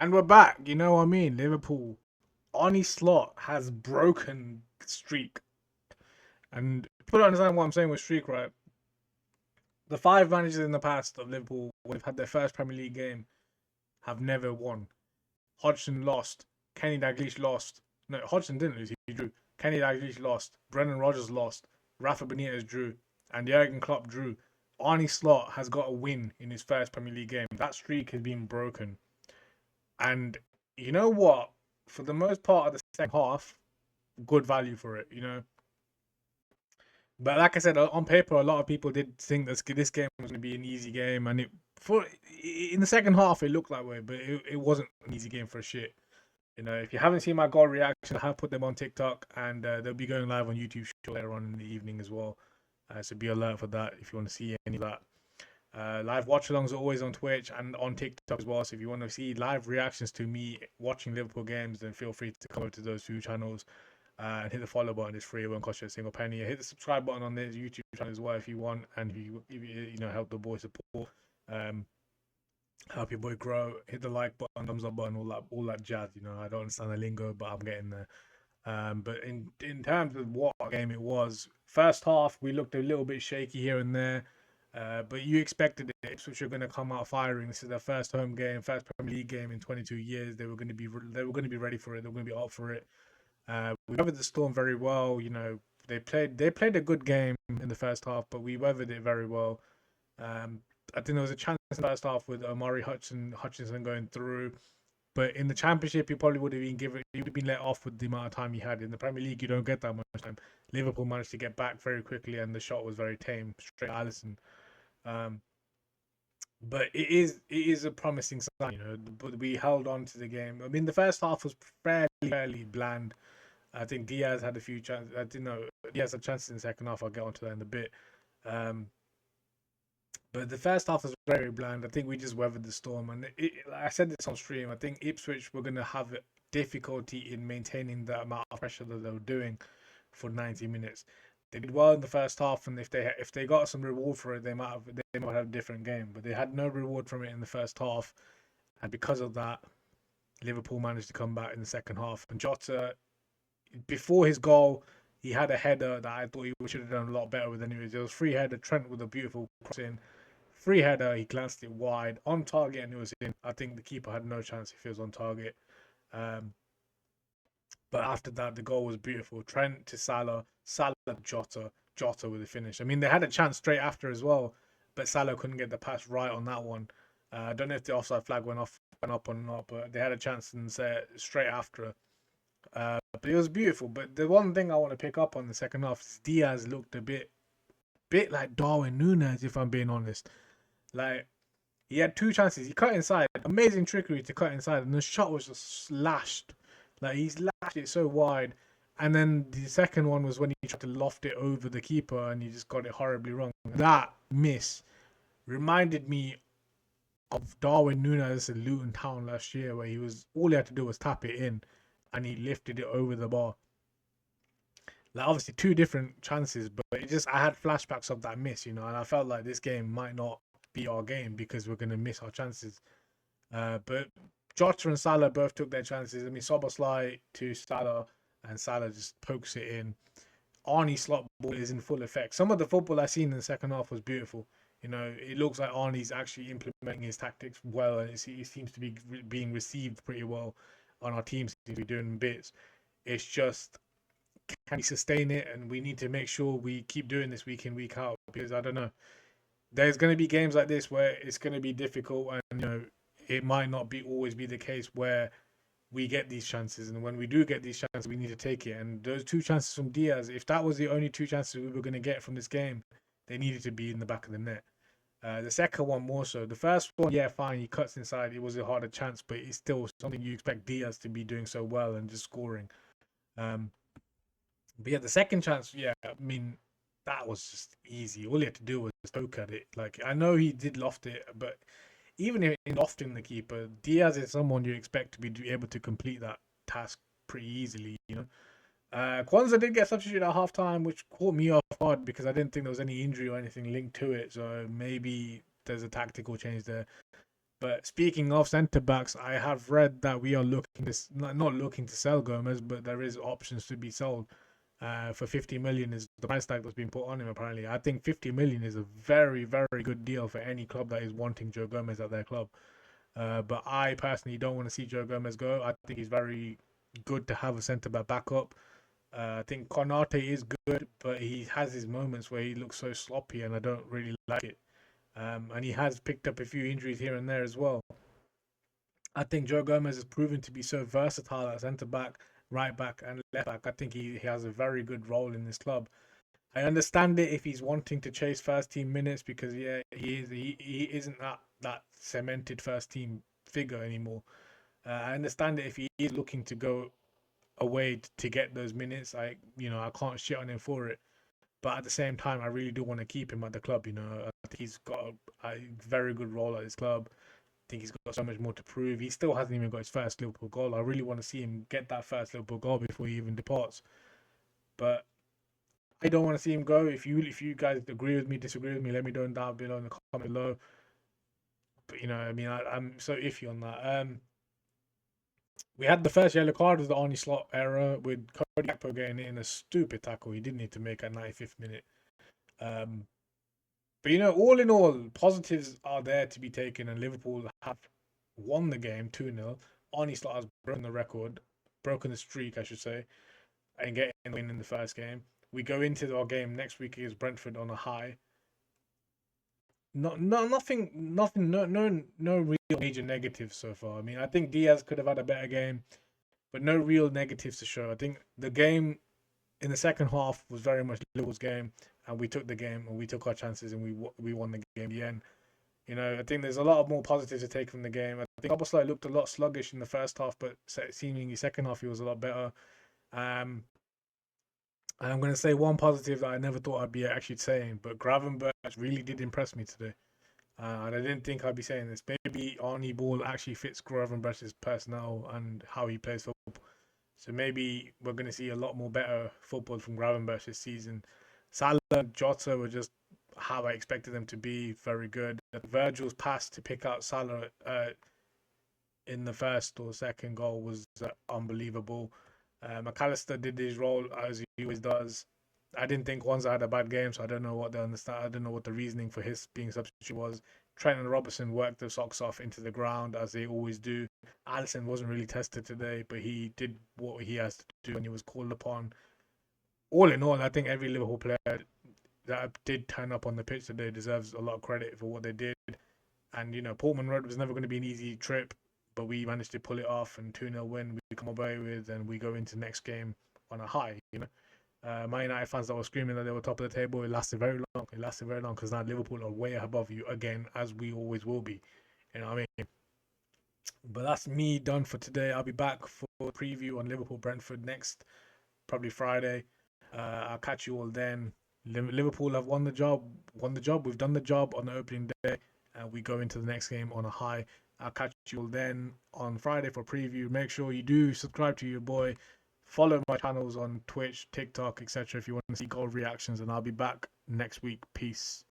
And we're back. You know what I mean? Liverpool. Arnie Slot has broken streak. And people don't understand what I'm saying with streak, right? The five managers in the past of Liverpool who have had their first Premier League game have never won. Hodgson lost. Kenny Dalglish lost. No, Hodgson didn't lose. He drew. Kenny Dalglish lost. Brendan Rodgers lost. Rafa Benitez drew. And Jurgen Klopp drew. Arnie Slot has got a win in his first Premier League game. That streak has been broken. And you know what? For the most part of the second half, good value for it, you know. But like I said, on paper, a lot of people did think this game was going to be an easy game, and in the second half it looked that way, but it wasn't an easy game for a shit. You know, if you haven't seen my goal reaction, I have put them on TikTok, and they'll be going live on YouTube later on in the evening as well. So be alert for that if you want to see any of that. Live watch alongs are always on Twitch and on TikTok as well. So if you want to see live reactions to me watching Liverpool games, then feel free to come over to those two channels and hit the follow button. It's free; it won't cost you a single penny. Hit the subscribe button on this YouTube channel as well if you want, and if you know help the boy support, help your boy grow. Hit the like button, thumbs up button, all that jazz. You know, I don't understand the lingo, but I'm getting there. But in terms of what game it was, first half we looked a little bit shaky here and there. But you expected it. Ipswich were going to come out firing. This is their first home game, first Premier League game in 22 years. They were going to be ready for it. They were going to be up for it. We weathered the storm very well. You know, they played a good game in the first half, but we weathered it very well. I think there was a chance in the first half with Omari Hutchinson going through. But in the Championship, he probably would have been let off with the amount of time he had. In the Premier League, you don't get that much time. Liverpool managed to get back very quickly, and the shot was very tame, straight Alisson. But it is a promising sign, you know. But we held on to the game. I mean, the first half was fairly bland. I think Diaz had a few chances. I didn't know Diaz had chances in the second half. I'll get onto that in a bit. But the first half was very bland. I think we just weathered the storm. And I said this on stream. I think Ipswich were going to have difficulty in maintaining the amount of pressure that they were doing for 90 minutes. They did well in the first half, and if they got some reward for it, they might have a different game. But they had no reward from it in the first half, and because of that, Liverpool managed to come back in the second half. And Jota, before his goal, he had a header that I thought he should have done a lot better with. Anyways, it was free header. Trent with a beautiful cross in. Free header, he glanced it wide on target, and it was in. I think the keeper had no chance if he was on target. But after that, the goal was beautiful. Trent to Salah, Salah to Jota with the finish. I mean, they had a chance straight after as well, but Salah couldn't get the pass right on that one. I don't know if the offside flag went up or not, but they had a chance and straight after. But it was beautiful. But the one thing I want to pick up on the second half is Diaz looked a bit like Darwin Núñez, if I'm being honest. Like, he had two chances. He cut inside. Amazing trickery to cut inside. And the shot was just slashed. Like, he's lashed it so wide. And then the second one was when he tried to loft it over the keeper and he just got it horribly wrong. That miss reminded me of Darwin Núñez at Luton Town last year, where all he had to do was tap it in and he lifted it over the bar. Like, obviously two different chances, but I had flashbacks of that miss, you know, and I felt like this game might not be our game because we're going to miss our chances. But Jota and Salah both took their chances. I mean, Szoboszlai to Salah, and Salah just pokes it in. Arnie Slot ball is in full effect. Some of the football I seen in the second half was beautiful. You know, it looks like Arnie's actually implementing his tactics well, and it seems to be being received pretty well on our team. Seems to be doing bits. It's just, can we sustain it? And we need to make sure we keep doing this week in, week out, because I don't know. There's going to be games like this where it's going to be difficult, and you know, it might not always be the case where we get these chances. And when we do get these chances, we need to take it. And those two chances from Diaz, if that was the only two chances we were going to get from this game, they needed to be in the back of the net. The second one more so. The first one, yeah, fine, he cuts inside. It was a harder chance, but it's still something you expect Diaz to be doing so well and just scoring. But yeah, the second chance, yeah, I mean, that was just easy. All he had to do was poke at it. Like, I know he did loft it, but even in lofting the keeper, Diaz is someone you expect to be able to complete that task pretty easily, you know. Kwanzaa did get substituted at halftime, which caught me off guard because I didn't think there was any injury or anything linked to it. So maybe there's a tactical change there. But speaking of centre backs, I have read that we are looking to not looking to sell Gomez, but there is options to be sold. For 50 million is the price tag that's been put on him. Apparently, I think 50 million is a very, very good deal for any club that is wanting Joe Gomez at their club. But I personally don't want to see Joe Gomez go. I think he's very good to have a centre back backup. I think Konate is good, but he has his moments where he looks so sloppy, and I don't really like it. And he has picked up a few injuries here and there as well. I think Joe Gomez has proven to be so versatile at centre back, right back, and left back. I think he has a very good role in this club. I understand it if he's wanting to chase first team minutes because yeah, he isn't that cemented first team figure anymore. I understand it if he is looking to go away to get those minutes. I can't shit on him for it. But at the same time, I really do want to keep him at the club. I think he's got a very good role at his club. I think he's got so much more to prove. He still hasn't even got his first Liverpool goal. I really want to see him get that first Liverpool goal before he even departs. But I don't want to see him go. If you guys agree with me, disagree with me, let me know down below in the comment below. But I'm so iffy on that. We had the first yellow card was the Arnie Slot error with Cody Gakpo getting it in a stupid tackle he didn't need to make at 95th minute. Um, but all in all, positives are there to be taken, and Liverpool have won the game 2-0. Arnie Slot has broken the streak, I should say, and getting a win in the first game. We go into our game next week against Brentford on a high. Nothing, no real major negatives so far. I mean, I think Diaz could have had a better game, but no real negatives to show. I think the game in the second half was very much Liverpool's game, and we took the game and we took our chances and we won the game in the end. I think there's a lot of more positives to take from the game. I think Oboslai looked a lot sluggish in the first half, but seemingly second half he was a lot better. And I'm going to say one positive that I never thought I'd be actually saying, but Gravenberch really did impress me today. And I didn't think I'd be saying this. Maybe Arnie Ball actually fits Gravenberch's personnel and how he plays football. So maybe we're going to see a lot more better football from Gravenberch this season. Salah and Jota were just how I expected them to be, very good. Virgil's pass to pick out Salah in the first or second goal was unbelievable. McAllister did his role as he always does. I didn't think Kwanzaa had a bad game, so I don't know what I don't know what the reasoning for his being substitute was. Trent and Robertson worked their socks off into the ground as they always do. Alisson wasn't really tested today, but he did what he has to do when he was called upon. All in all, I think every Liverpool player that did turn up on the pitch today deserves a lot of credit for what they did. And Portman Road was never going to be an easy trip, but we managed to pull it off and 2-0 win we come away with, and we go into next game on a high. Man United fans that were screaming that they were top of the table, it lasted very long. It lasted very long because now Liverpool are way above you again, as we always will be. You know what I mean? But that's me done for today. I'll be back for a preview on Liverpool Brentford next, probably Friday. I'll catch you all then. Liverpool have won the job. We've done the job on the opening day, and we go into the next game on a high. I'll catch you all then on Friday for preview. Make sure you do subscribe to your boy. Follow my channels on Twitch, TikTok, etc. if you want to see goal reactions, and I'll be back next week. Peace.